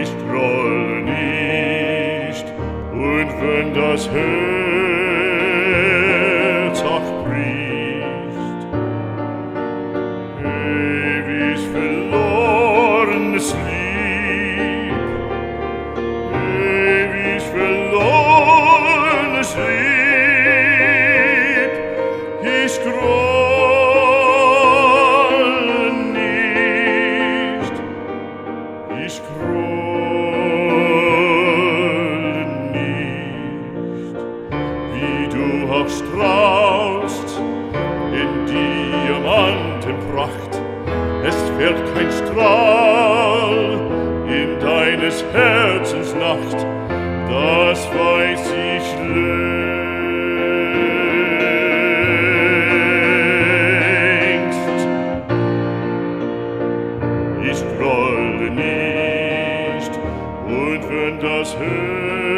ich grolle nicht, und wenn das Herz auch bricht, ewig verlorenes Lieb, ewig verlorenes Lieb, ich grolle nicht, ich grolle nicht, wie du auch strahlst in Diamantenpracht, es fällt kein Strahl in deines Herzens Nacht, das weiß ich längst. Ich grolle nicht, und wenn das Herz